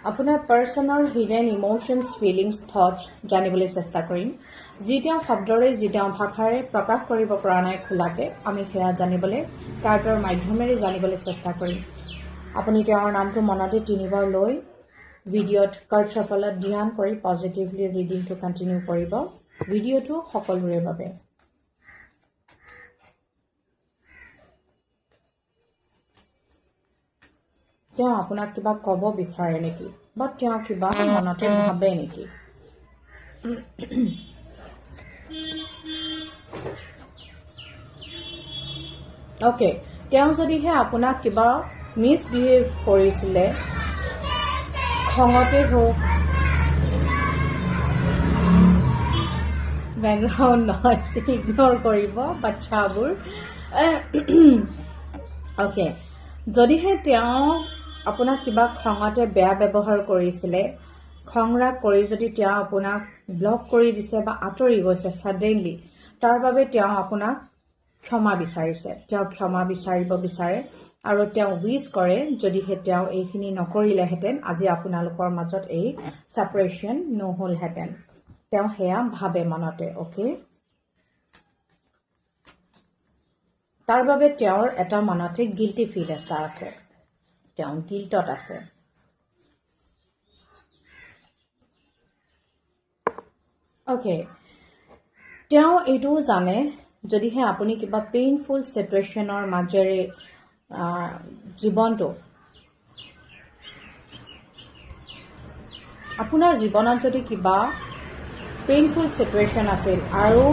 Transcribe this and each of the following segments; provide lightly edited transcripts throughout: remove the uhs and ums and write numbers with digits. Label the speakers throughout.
Speaker 1: আপোনাৰ পাৰ্চনৰ hidden ইমোশনছ feelings thoughts জানিবলৈ চেষ্টা কৰিম যি তেওঁ শব্দৰে যি তেওঁ ভাষাৰে প্ৰকাশ কৰিব পৰা নাই খোলাকে আমি সেয়া জানিবলৈ কাৰ্ডৰ মাধ্যমেৰে জানিবলৈ চেষ্টা কৰিম আপুনি তেওঁৰ নামটো মনতে 3 বাৰ লৈ ভিডিঅ'ত কাৰ্ড সফলত ধ্যান কৰি পজিটিভলি ৰিডিংটো কণ্টিনিউ কৰিব ভিডিঅ'টো সকলোৰে বাবে তেওঁ আপোনাক কিবা ক'ব বিচাৰে নেকি বা তেওঁ কিবা মনতে ভাবে নেকি ওকে তেওঁ যদিহে আপোনাক কিবা মিছবিহেভ কৰিছিলে খঙতে হোক বেকগ্ৰাউণ্ড নইজ ইগনোৰ কৰিব বাচ্চাবোৰ ওকে যদিহে তেওঁ আপোনাক কিবা খঙতে বেয়া ব্যৱহাৰ কৰিছিলে খংৰাগ কৰি যদি তেওঁ আপোনাক ব্লক কৰি দিছে বা আঁতৰি গৈছে সাডেনলি তাৰ বাবে তেওঁ আপোনাক ক্ষমা বিচাৰিছে তেওঁ ক্ষমা বিচাৰিব বিচাৰে আৰু তেওঁ উইশ কৰে যদিহে তেওঁ এইখিনি নকৰিলেহেঁতেন আজি আপোনালোকৰ মাজত এই সেপাৰেশ্যন নহলহেঁতেন তেওঁ সেয়া ভাবে মনতে ওকে তাৰ বাবে তেওঁৰ এটা মনতে গিল্টি ফিল এটা আছে তেওঁ গিল্টত আছে ওকে তেওঁ এইটোও জানে যদিহে আপুনি কিবা পেইনফুল সিচুৱেশ্যনৰ মাজেৰে জীৱনটো আপোনাৰ জীৱনত যদি কিবা পেইনফুল সিচুৱেশ্যন আছিল আৰু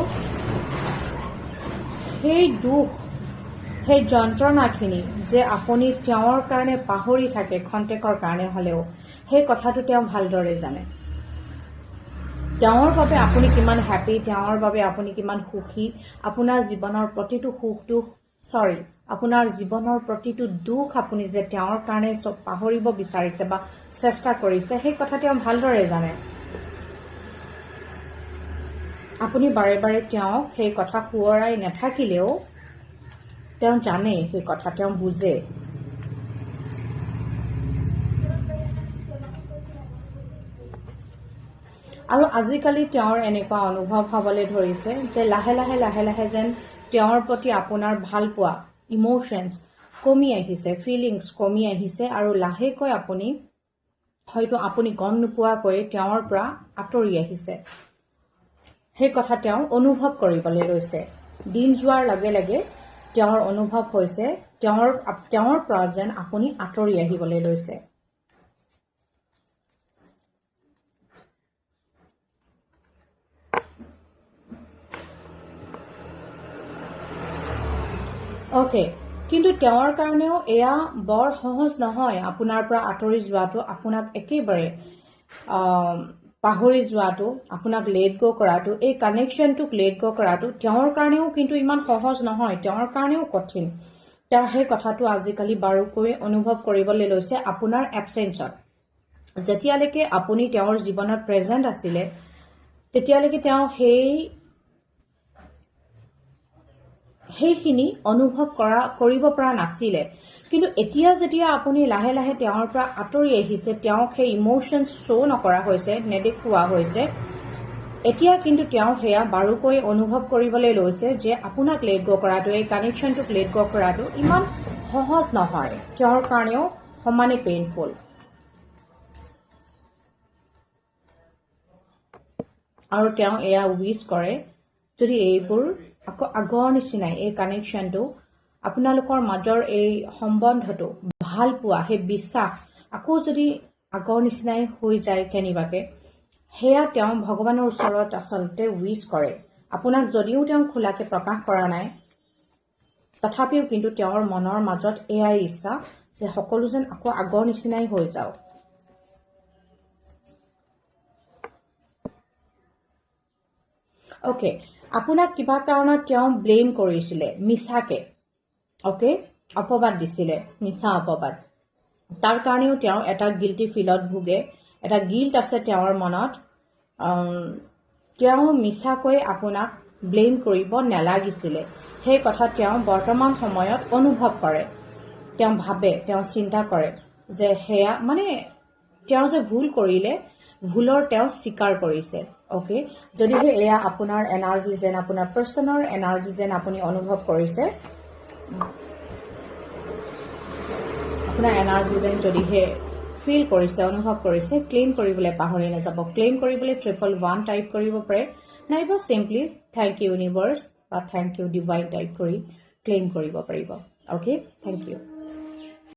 Speaker 1: সেই দুখ সেই যন্ত্ৰণাখিনি যে আপুনি তেওঁৰ কাৰণে পাহৰি থাকে খন্তেকৰ কাৰণে হ'লেও সেই কথাটো তেওঁ ভালদৰে জানে তেওঁৰ বাবে আপুনি কিমান হ্যাপি তেওঁৰ বাবে আপুনি কিমান সুখী আপোনাৰ জীৱনৰ প্ৰতিটো সুখ দুখ আপোনাৰ জীৱনৰ প্ৰতিটো দুখ আপুনি যে তেওঁৰ কাৰণে সব পাহৰিব বিচাৰিছে বা চেষ্টা কৰিছে সেই কথা তেওঁ ভালদৰে জানে আপুনি বাৰে বাৰে তেওঁক সেই কথা সোঁৱৰাই নাথাকিলেও তেওঁ জানে সেই কথা তেওঁ বুজে আৰু আজিকালি তেওঁৰ এনেকুৱা অনুভৱ হ'বলৈ ধৰিছে যে লাহে লাহে যেন তেওঁৰ প্ৰতি আপোনাৰ ভাল পোৱা ইমোশনছ কমি আহিছে ফিলিংছ কমি আহিছে আৰু লাহেকৈ আপুনি হয়তো আপুনি গম নোপোৱাকৈ তেওঁৰ পৰা আঁতৰি আহিছে সেই কথা তেওঁ অনুভৱ কৰিবলৈ লৈছে দিন যোৱাৰ লগে লগে তেওঁৰ অনুভৱ হৈছে তেওঁৰ পৰা যেন আপুনি আঁতৰি আহিবলৈ লৈছে ওকে কিন্তু তেওঁৰ কাৰণেও এয়া বৰ সহজ নহয় আপোনাৰ পৰা আঁতৰি যোৱাটো আপোনাক একেবাৰে পাহৰি যোৱাটো আপোনাক লেট গো কৰাটো এই কানেকশ্যনটোক লেট গো কৰাটো তেওঁৰ কাৰণেও কিন্তু ইমান সহজ নহয় তেওঁৰ কাৰণেও কঠিন তেওঁ সেই কথাটো আজিকালি বাৰুকৈ অনুভৱ কৰিবলৈ লৈছে আপোনাৰ এবচেন্সত যেতিয়ালৈকে আপুনি তেওঁৰ জীৱনত প্ৰেজেন্ট আছিলে তেতিয়ালৈকে তেওঁ সেইখিনি অনুভৱ কৰিব পৰা নাছিলে কিন্তু এতিয়া যেতিয়া আপুনি লাহে লাহে তেওঁৰ পৰা আঁতৰি আহিছে তেওঁক সেই ইমোশনছ শ্ব' নকৰা হৈছে নেদেখুওৱা হৈছে এতিয়া কিন্তু তেওঁ সেয়া বাৰুকৈ অনুভৱ কৰিবলৈ লৈছে যে আপোনাক লেট গো কৰাটো এই কানেকশ্যনটোক লেট গো কৰাটো ইমান সহজ নহয় তেওঁৰ কাৰণেও সমানে পেইনফুল আৰু তেওঁ এয়া উইশ কৰে যদি এইবোৰ আকৌ আগৰ নিচিনাই এই কানেকশ্যনটো আপোনালোকৰ মাজৰ এই সম্বন্ধটো ভাল পোৱা সেই বিশ্বাস আকৌ যদি আগৰ নিচিনাই হৈ যায় কেনিবাকে সেয়া তেওঁ ভগৱানৰ ওচৰত আচলতে উইশ কৰে আপোনাক যদিও তেওঁ খোলাকে প্ৰকাশ কৰা নাই তথাপিও কিন্তু তেওঁৰ মনৰ মাজত এয়াই ইচ্ছা যে সকলো যেন আকৌ আগৰ নিচিনাই হৈ যাওক ওকে আপোনাক কিবা কাৰণত তেওঁ ব্লেম কৰিছিলে মিছাকে ওকে অপবাদ দিছিলে মিছা অপবাদ তাৰ কাৰণেও তেওঁ এটা গিল্টি ফিলত ভুগে এটা গিল্ট আছে তেওঁৰ মনত তেওঁ মিছাকৈ আপোনাক ব্লেম কৰিব নালাগিছিলে সেই কথা তেওঁ বৰ্তমান সময়ত অনুভৱ কৰে তেওঁ ভাবে তেওঁ চিন্তা কৰে যে সেয়া মানে তেওঁ যে ভুল কৰিলে ভুলৰ তেওঁ স্বীকাৰ কৰিছে ওকে যদিহে এয়া আপোনাৰ এনাৰ্জি যেন আপোনাৰ পাৰ্চনৰ এনাৰ্জি যেন আপুনি অনুভৱ কৰিছে আপোনাৰ এনাৰ্জি যেন যদিহে ফিল কৰিছে অনুভৱ কৰিছে ক্লেইম কৰিবলৈ পাহৰি নাযাব ক্লেইম কৰিবলৈ 111 টাইপ কৰিব পাৰে নাইবা চিম্পলি থেংক ইউ ইউনিভাৰ্ছ বা থেংক ইউ ডিভাইন টাইপ কৰি ক্লেইম কৰিব পাৰিব ওকে থেংক ইউ